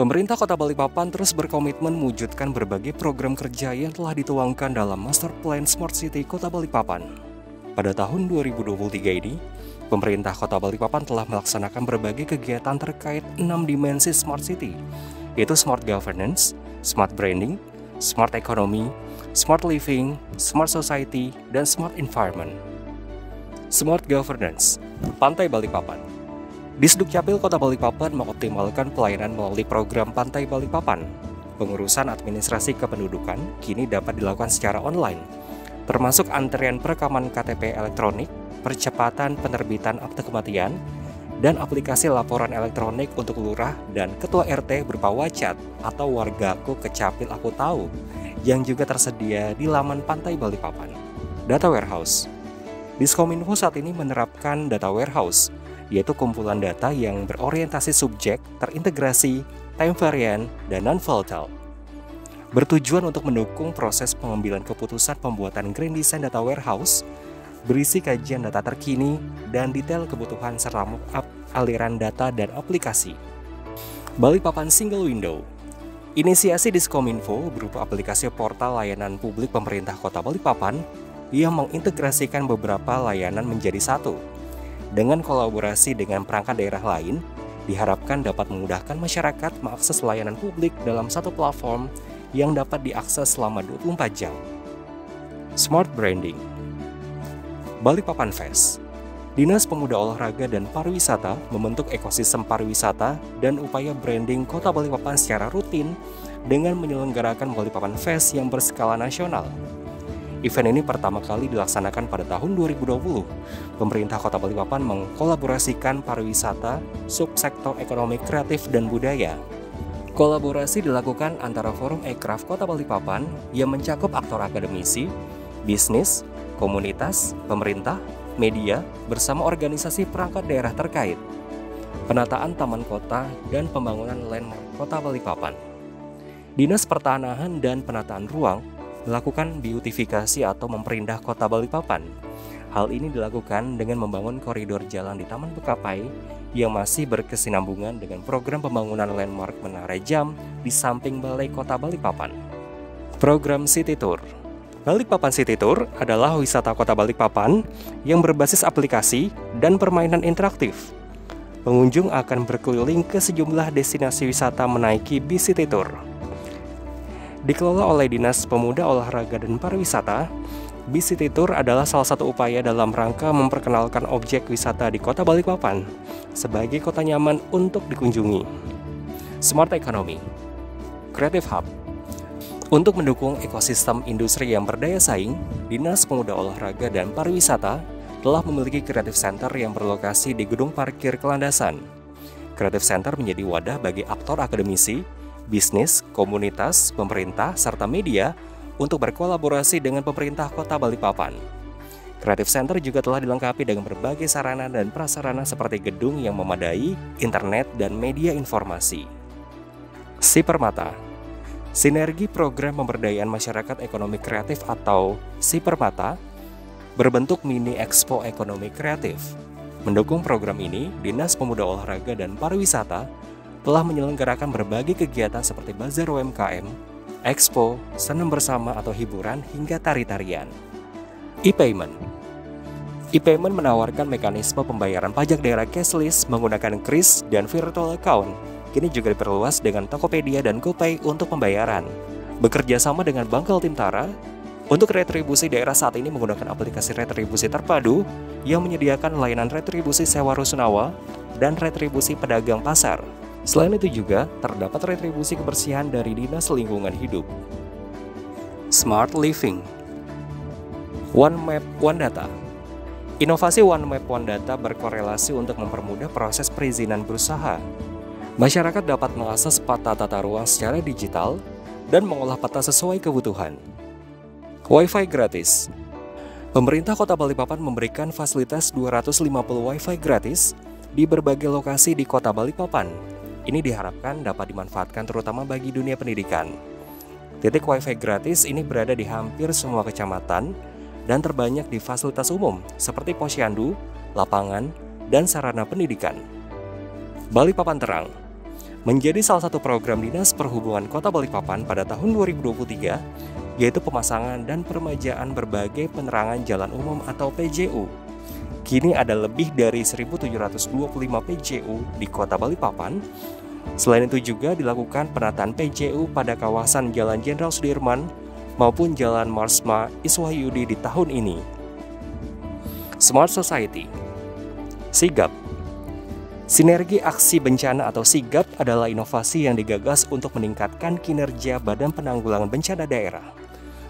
Pemerintah Kota Balikpapan terus berkomitmen mewujudkan berbagai program kerja yang telah dituangkan dalam Master Plan Smart City Kota Balikpapan. Pada tahun 2023 ini, pemerintah Kota Balikpapan telah melaksanakan berbagai kegiatan terkait 6 dimensi Smart City, yaitu Smart Governance, Smart Branding, Smart Economy, Smart Living, Smart Society, dan Smart Environment. Smart Governance, Pantai Balikpapan. Disdukcapil Kota Balikpapan mengoptimalkan pelayanan melalui program Pantai Balikpapan. Pengurusan administrasi kependudukan kini dapat dilakukan secara online, termasuk antrian perekaman KTP elektronik, percepatan penerbitan akte kematian, dan aplikasi laporan elektronik untuk lurah dan ketua RT berupa WhatsApp atau Wargaku Kecapil Aku Tahu yang juga tersedia di laman Pantai Balikpapan. Data Warehouse. Diskominfo saat ini menerapkan data warehouse, yaitu kumpulan data yang berorientasi subjek, terintegrasi, time variant, dan non-volatile. Bertujuan untuk mendukung proses pengambilan keputusan pembuatan Grand Design Data Warehouse, berisi kajian data terkini dan detail kebutuhan serta mock-up aliran data dan aplikasi. Balikpapan Single Window. Inisiasi Diskominfo berupa aplikasi portal layanan publik pemerintah Kota Balikpapan yang mengintegrasikan beberapa layanan menjadi satu. Dengan kolaborasi dengan perangkat daerah lain, diharapkan dapat memudahkan masyarakat mengakses layanan publik dalam satu platform yang dapat diakses selama 24 jam. Smart Branding. Balikpapan Fest. Dinas Pemuda Olahraga dan Pariwisata membentuk ekosistem pariwisata dan upaya branding Kota Balikpapan secara rutin dengan menyelenggarakan Balikpapan Fest yang berskala nasional. Event ini pertama kali dilaksanakan pada tahun 2020. Pemerintah Kota Balikpapan mengkolaborasikan pariwisata, subsektor ekonomi kreatif dan budaya. Kolaborasi dilakukan antara Forum Ekraf Kota Balikpapan yang mencakup aktor akademisi, bisnis, komunitas, pemerintah, media, bersama organisasi perangkat daerah terkait, penataan taman kota, dan pembangunan landmark Kota Balikpapan. Dinas Pertanahan dan Penataan Ruang melakukan beautifikasi atau memperindah Kota Balikpapan. Hal ini dilakukan dengan membangun koridor jalan di Taman Bekapai yang masih berkesinambungan dengan program pembangunan landmark Menara Jam di samping Balai Kota Balikpapan. Program City Tour. Balikpapan City Tour adalah wisata Kota Balikpapan yang berbasis aplikasi dan permainan interaktif. Pengunjung akan berkeliling ke sejumlah destinasi wisata menaiki bis City Tour. Dikelola oleh Dinas Pemuda Olahraga dan Pariwisata, bis City Tour adalah salah satu upaya dalam rangka memperkenalkan objek wisata di Kota Balikpapan sebagai kota nyaman untuk dikunjungi. Smart Economy. Creative Hub. Untuk mendukung ekosistem industri yang berdaya saing, Dinas Pemuda Olahraga dan Pariwisata telah memiliki Creative Center yang berlokasi di Gedung Parkir Kelandasan. Creative Center menjadi wadah bagi aktor akademisi, bisnis, komunitas, pemerintah, serta media untuk berkolaborasi dengan pemerintah Kota Balikpapan. Creative Center juga telah dilengkapi dengan berbagai sarana dan prasarana seperti gedung yang memadai, internet, dan media informasi. Sipermata. Sinergi Program Pemberdayaan Masyarakat Ekonomi Kreatif atau Sipermata berbentuk mini Expo Ekonomi Kreatif. Mendukung program ini, Dinas Pemuda Olahraga dan Pariwisata telah menyelenggarakan berbagai kegiatan seperti bazar UMKM, expo, senam bersama atau hiburan, hingga tari-tarian. E-Payment. E-Payment menawarkan mekanisme pembayaran pajak daerah cashless menggunakan kris dan virtual account. Kini juga diperluas dengan Tokopedia dan GoPay untuk pembayaran. Bekerja sama dengan Bank Kaltim-Tara, untuk retribusi daerah saat ini menggunakan aplikasi retribusi terpadu yang menyediakan layanan retribusi sewa rusunawa dan retribusi pedagang pasar. Selain itu juga terdapat retribusi kebersihan dari Dinas Lingkungan Hidup. Smart Living. One Map One Data. Inovasi One Map One Data berkorelasi untuk mempermudah proses perizinan berusaha. Masyarakat dapat mengakses peta tata ruang secara digital dan mengolah peta sesuai kebutuhan. Wi-Fi gratis. Pemerintah Kota Balikpapan memberikan fasilitas 250 Wi-Fi gratis di berbagai lokasi di Kota Balikpapan. Ini diharapkan dapat dimanfaatkan terutama bagi dunia pendidikan. Titik Wi-Fi gratis ini berada di hampir semua kecamatan dan terbanyak di fasilitas umum seperti posyandu, lapangan, dan sarana pendidikan. Balikpapan Terang. menjadi salah satu program Dinas Perhubungan Kota Balikpapan pada tahun 2023, yaitu pemasangan dan peremajaan berbagai penerangan jalan umum atau PJU. Kini ada lebih dari 1.725 PJU di Kota Balikpapan. Selain itu juga dilakukan penataan PJU pada kawasan Jalan Jenderal Sudirman maupun Jalan Marsma Iswahyudi di tahun ini. Smart Society. Sigap. Sinergi Aksi Bencana atau SIGAP adalah inovasi yang digagas untuk meningkatkan kinerja Badan Penanggulangan Bencana Daerah,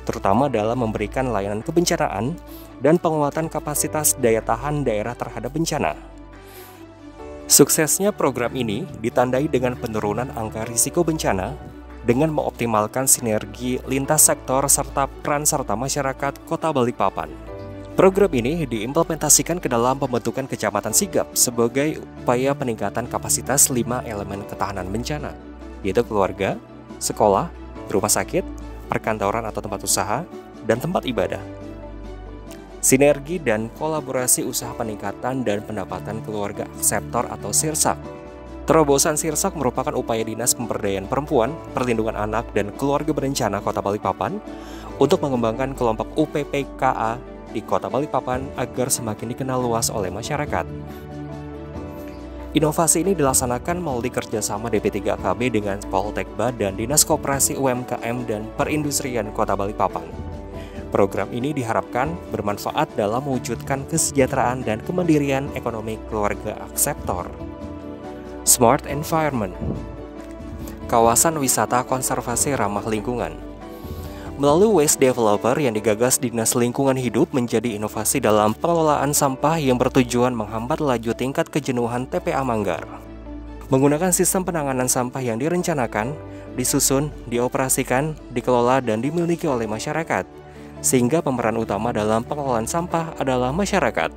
terutama dalam memberikan layanan kebencanaan dan penguatan kapasitas daya tahan daerah terhadap bencana. Suksesnya program ini ditandai dengan penurunan angka risiko bencana dengan mengoptimalkan sinergi lintas sektor serta peran serta masyarakat Kota Balikpapan. Program ini diimplementasikan ke dalam pembentukan Kecamatan Sigap sebagai upaya peningkatan kapasitas 5 elemen ketahanan bencana, yaitu keluarga, sekolah, rumah sakit, perkantoran atau tempat usaha, dan tempat ibadah. Sinergi dan kolaborasi usaha peningkatan dan pendapatan keluarga akseptor atau SIRSAK. Terobosan SIRSAK merupakan upaya Dinas Pemberdayaan Perempuan, Perlindungan Anak, dan Keluarga Berencana Kota Balikpapan untuk mengembangkan kelompok UPPKA di Kota Balikpapan agar semakin dikenal luas oleh masyarakat. Inovasi ini dilaksanakan melalui kerjasama DP3KB dengan Poltekba dan Dinas Koperasi UMKM dan Perindustrian Kota Balikpapan. Program ini diharapkan bermanfaat dalam mewujudkan kesejahteraan dan kemandirian ekonomi keluarga akseptor. Smart Environment. Kawasan wisata konservasi ramah lingkungan. Melalui Waste Developer yang digagas Dinas Lingkungan Hidup menjadi inovasi dalam pengelolaan sampah yang bertujuan menghambat laju tingkat kejenuhan TPA Manggar. Menggunakan sistem penanganan sampah yang direncanakan, disusun, dioperasikan, dikelola, dan dimiliki oleh masyarakat, sehingga pemeran utama dalam pengelolaan sampah adalah masyarakat.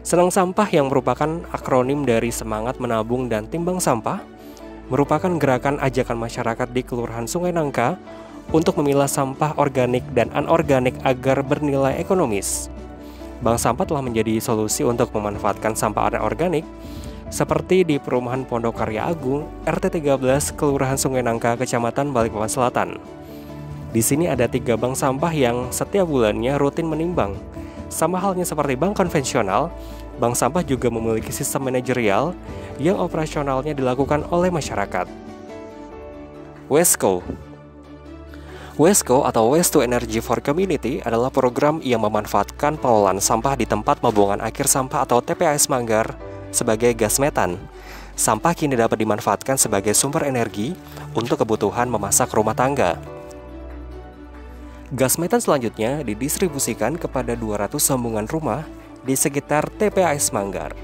Senang Sampah yang merupakan akronim dari Semangat Menabung dan Timbang Sampah, merupakan gerakan ajakan masyarakat di Kelurahan Sungai Nangka untuk memilah sampah organik dan anorganik agar bernilai ekonomis. Bank sampah telah menjadi solusi untuk memanfaatkan sampah anorganik seperti di Perumahan Pondok Karya Agung, RT 13, Kelurahan Sungai Nangka, Kecamatan Balikpapan Selatan. Di sini ada 3 bank sampah yang setiap bulannya rutin menimbang. Sama halnya seperti bank konvensional, bank sampah juga memiliki sistem manajerial yang operasionalnya dilakukan oleh masyarakat. WESCO. WESCO atau Waste to Energy for Community adalah program yang memanfaatkan pengelolaan sampah di tempat pembuangan akhir sampah atau TPAS Manggar sebagai gas metan. Sampah kini dapat dimanfaatkan sebagai sumber energi untuk kebutuhan memasak rumah tangga. Gas metan selanjutnya didistribusikan kepada 200 sambungan rumah di sekitar TPAS Manggar.